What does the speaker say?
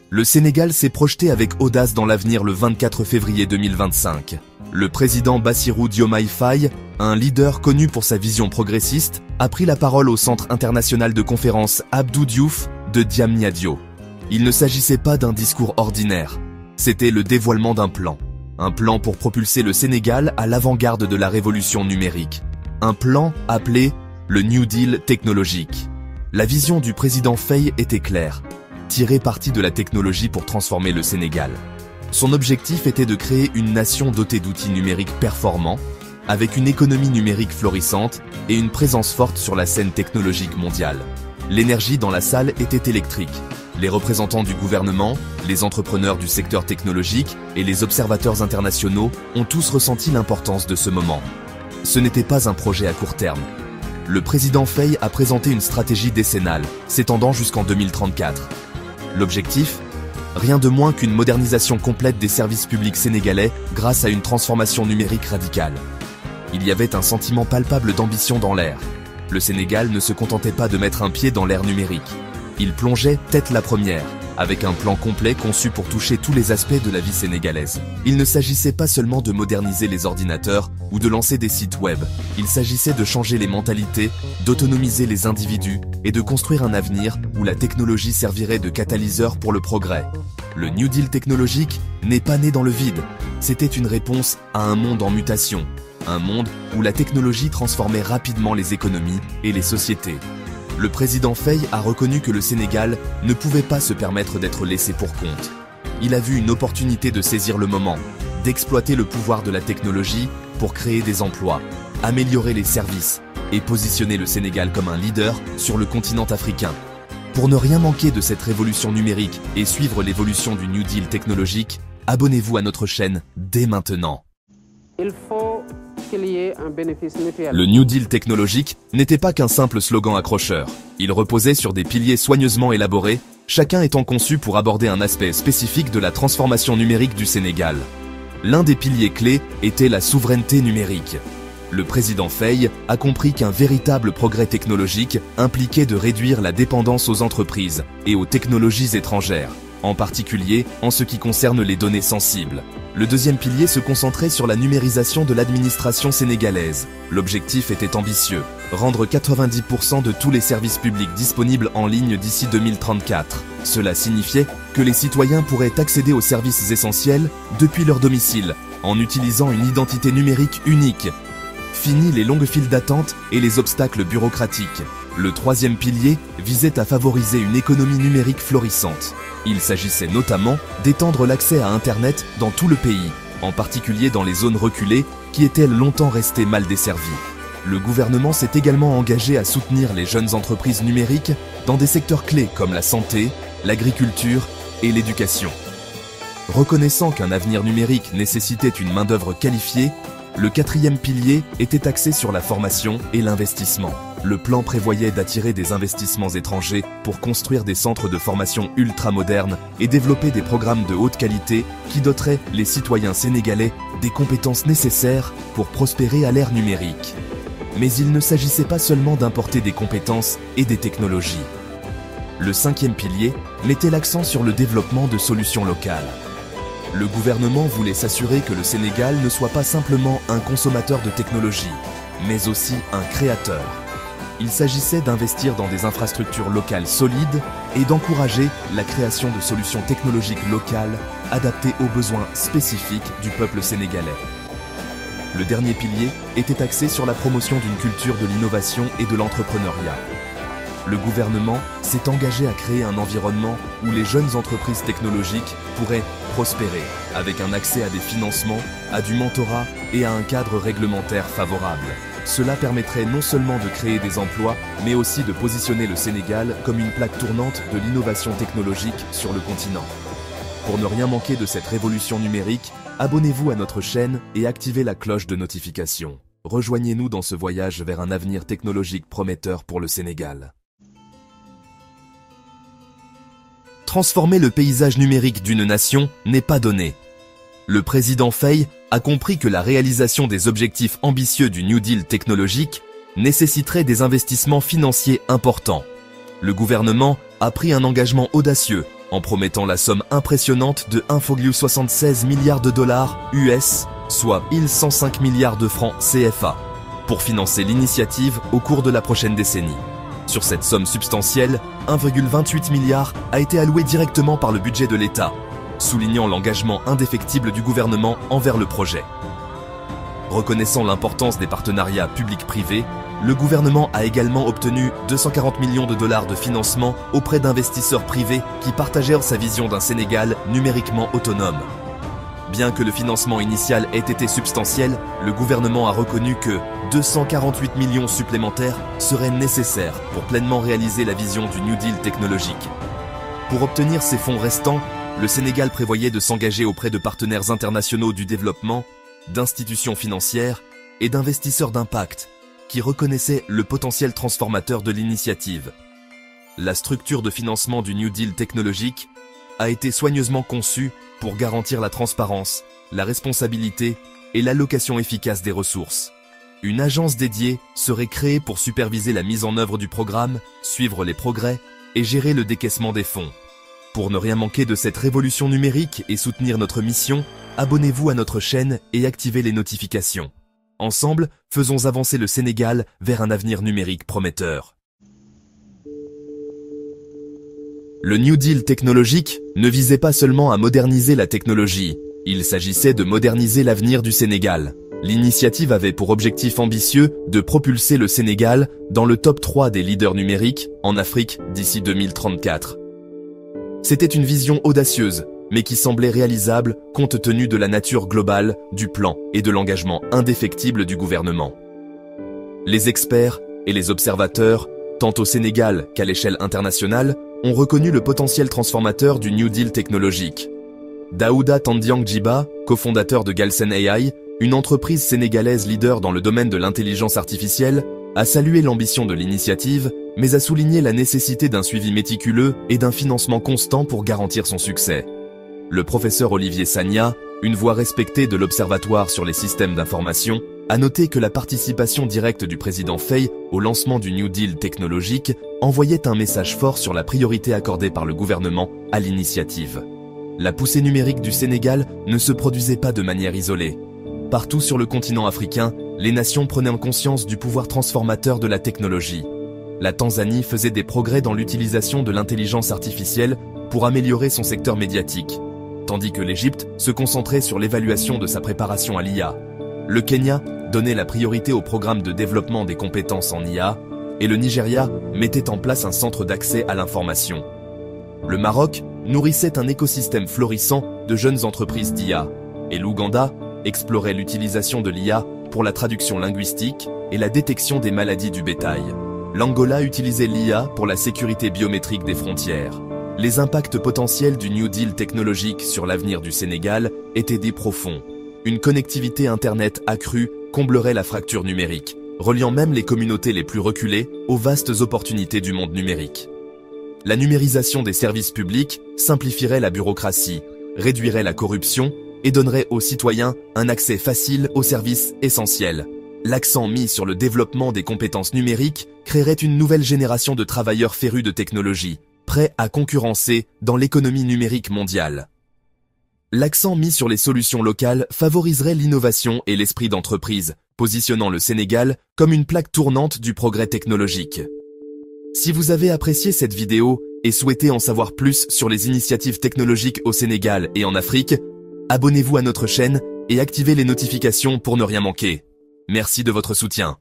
Le Sénégal s'est projeté avec audace dans l'avenir le 24 février 2025. Le président Bassirou Diomaye Faye, un leader connu pour sa vision progressiste, a pris la parole au Centre international de conférences Abdou Diouf de Diamniadio. Il ne s'agissait pas d'un discours ordinaire, c'était le dévoilement d'un plan. Un plan pour propulser le Sénégal à l'avant-garde de la révolution numérique. Un plan appelé le New Deal technologique. La vision du président Faye était claire. Tirer parti de la technologie pour transformer le Sénégal. Son objectif était de créer une nation dotée d'outils numériques performants, avec une économie numérique florissante et une présence forte sur la scène technologique mondiale. L'énergie dans la salle était électrique. Les représentants du gouvernement, les entrepreneurs du secteur technologique et les observateurs internationaux ont tous ressenti l'importance de ce moment. Ce n'était pas un projet à court terme. Le président Faye a présenté une stratégie décennale, s'étendant jusqu'en 2034. L'objectif ? Rien de moins qu'une modernisation complète des services publics sénégalais grâce à une transformation numérique radicale. Il y avait un sentiment palpable d'ambition dans l'air. Le Sénégal ne se contentait pas de mettre un pied dans l'ère numérique. Il plongeait tête la première, avec un plan complet conçu pour toucher tous les aspects de la vie sénégalaise. Il ne s'agissait pas seulement de moderniser les ordinateurs ou de lancer des sites web. Il s'agissait de changer les mentalités, d'autonomiser les individus et de construire un avenir où la technologie servirait de catalyseur pour le progrès. Le New Deal technologique n'est pas né dans le vide. C'était une réponse à un monde en mutation. Un monde où la technologie transformait rapidement les économies et les sociétés. Le président Faye a reconnu que le Sénégal ne pouvait pas se permettre d'être laissé pour compte. Il a vu une opportunité de saisir le moment, d'exploiter le pouvoir de la technologie pour créer des emplois, améliorer les services et positionner le Sénégal comme un leader sur le continent africain. Pour ne rien manquer de cette révolution numérique et suivre l'évolution du New Deal technologique, abonnez-vous à notre chaîne dès maintenant. Il faut qu'il y ait un bénéfice mutuel. Le New Deal technologique n'était pas qu'un simple slogan accrocheur. Il reposait sur des piliers soigneusement élaborés, chacun étant conçu pour aborder un aspect spécifique de la transformation numérique du Sénégal. L'un des piliers clés était la souveraineté numérique. Le président Faye a compris qu'un véritable progrès technologique impliquait de réduire la dépendance aux entreprises et aux technologies étrangères, en particulier en ce qui concerne les données sensibles. Le deuxième pilier se concentrait sur la numérisation de l'administration sénégalaise. L'objectif était ambitieux, rendre 90% de tous les services publics disponibles en ligne d'ici 2034. Cela signifiait que les citoyens pourraient accéder aux services essentiels depuis leur domicile, en utilisant une identité numérique unique. Fini les longues files d'attente et les obstacles bureaucratiques. Le troisième pilier visait à favoriser une économie numérique florissante. Il s'agissait notamment d'étendre l'accès à Internet dans tout le pays, en particulier dans les zones reculées qui étaient longtemps restées mal desservies. Le gouvernement s'est également engagé à soutenir les jeunes entreprises numériques dans des secteurs clés comme la santé, l'agriculture et l'éducation. Reconnaissant qu'un avenir numérique nécessitait une main-d'œuvre qualifiée, le quatrième pilier était axé sur la formation et l'investissement. Le plan prévoyait d'attirer des investissements étrangers pour construire des centres de formation ultra-modernes et développer des programmes de haute qualité qui doteraient les citoyens sénégalais des compétences nécessaires pour prospérer à l'ère numérique. Mais il ne s'agissait pas seulement d'importer des compétences et des technologies. Le cinquième pilier mettait l'accent sur le développement de solutions locales. Le gouvernement voulait s'assurer que le Sénégal ne soit pas simplement un consommateur de technologie, mais aussi un créateur. Il s'agissait d'investir dans des infrastructures locales solides et d'encourager la création de solutions technologiques locales adaptées aux besoins spécifiques du peuple sénégalais. Le dernier pilier était axé sur la promotion d'une culture de l'innovation et de l'entrepreneuriat. Le gouvernement s'est engagé à créer un environnement où les jeunes entreprises technologiques pourraient prospérer, avec un accès à des financements, à du mentorat et à un cadre réglementaire favorable. Cela permettrait non seulement de créer des emplois, mais aussi de positionner le Sénégal comme une plaque tournante de l'innovation technologique sur le continent. Pour ne rien manquer de cette révolution numérique, abonnez-vous à notre chaîne et activez la cloche de notification. Rejoignez-nous dans ce voyage vers un avenir technologique prometteur pour le Sénégal. Transformer le paysage numérique d'une nation n'est pas donné. Le président Faye a compris que la réalisation des objectifs ambitieux du New Deal technologique nécessiterait des investissements financiers importants. Le gouvernement a pris un engagement audacieux en promettant la somme impressionnante de 1,76 milliard de dollars US, soit 1105 milliards de francs CFA, pour financer l'initiative au cours de la prochaine décennie. Sur cette somme substantielle, 1,28 milliard a été alloué directement par le budget de l'État, soulignant l'engagement indéfectible du gouvernement envers le projet. Reconnaissant l'importance des partenariats publics-privés, le gouvernement a également obtenu 240 millions de dollars de financement auprès d'investisseurs privés qui partagèrent sa vision d'un Sénégal numériquement autonome. Bien que le financement initial ait été substantiel, le gouvernement a reconnu que 248 millions supplémentaires seraient nécessaires pour pleinement réaliser la vision du New Deal technologique. Pour obtenir ces fonds restants, le Sénégal prévoyait de s'engager auprès de partenaires internationaux du développement, d'institutions financières et d'investisseurs d'impact qui reconnaissaient le potentiel transformateur de l'initiative. La structure de financement du New Deal technologique a été soigneusement conçue pour garantir la transparence, la responsabilité et l'allocation efficace des ressources. Une agence dédiée serait créée pour superviser la mise en œuvre du programme, suivre les progrès et gérer le décaissement des fonds. Pour ne rien manquer de cette révolution numérique et soutenir notre mission, abonnez-vous à notre chaîne et activez les notifications. Ensemble, faisons avancer le Sénégal vers un avenir numérique prometteur. Le New Deal technologique ne visait pas seulement à moderniser la technologie, il s'agissait de moderniser l'avenir du Sénégal. L'initiative avait pour objectif ambitieux de propulser le Sénégal dans le top 3 des leaders numériques en Afrique d'ici 2034. C'était une vision audacieuse, mais qui semblait réalisable compte tenu de la nature globale du plan et de l'engagement indéfectible du gouvernement. Les experts et les observateurs, tant au Sénégal qu'à l'échelle internationale, ont reconnu le potentiel transformateur du New Deal technologique. Daouda Tandiang Djiba, cofondateur de Galsen AI, une entreprise sénégalaise leader dans le domaine de l'intelligence artificielle, a salué l'ambition de l'initiative, mais a souligné la nécessité d'un suivi méticuleux et d'un financement constant pour garantir son succès. Le professeur Olivier Sagna, une voix respectée de l'Observatoire sur les systèmes d'information, a noté que la participation directe du président Faye au lancement du New Deal technologique envoyait un message fort sur la priorité accordée par le gouvernement à l'initiative. La poussée numérique du Sénégal ne se produisait pas de manière isolée. Partout sur le continent africain, les nations prenaient en conscience du pouvoir transformateur de la technologie. La Tanzanie faisait des progrès dans l'utilisation de l'intelligence artificielle pour améliorer son secteur médiatique, tandis que l'Égypte se concentrait sur l'évaluation de sa préparation à l'IA. Le Kenya donnait la priorité au programme de développement des compétences en IA, et le Nigeria mettait en place un centre d'accès à l'information. Le Maroc nourrissait un écosystème florissant de jeunes entreprises d'IA, et l'Ouganda explorait l'utilisation de l'IA pour la traduction linguistique et la détection des maladies du bétail. L'Angola utilisait l'IA pour la sécurité biométrique des frontières. Les impacts potentiels du New Deal technologique sur l'avenir du Sénégal étaient des profonds. Une connectivité Internet accrue comblerait la fracture numérique, reliant même les communautés les plus reculées aux vastes opportunités du monde numérique. La numérisation des services publics simplifierait la bureaucratie, réduirait la corruption et donnerait aux citoyens un accès facile aux services essentiels. L'accent mis sur le développement des compétences numériques créerait une nouvelle génération de travailleurs férus de technologie, prêts à concurrencer dans l'économie numérique mondiale. L'accent mis sur les solutions locales favoriserait l'innovation et l'esprit d'entreprise, positionnant le Sénégal comme une plaque tournante du progrès technologique. Si vous avez apprécié cette vidéo et souhaitez en savoir plus sur les initiatives technologiques au Sénégal et en Afrique, abonnez-vous à notre chaîne et activez les notifications pour ne rien manquer. Merci de votre soutien.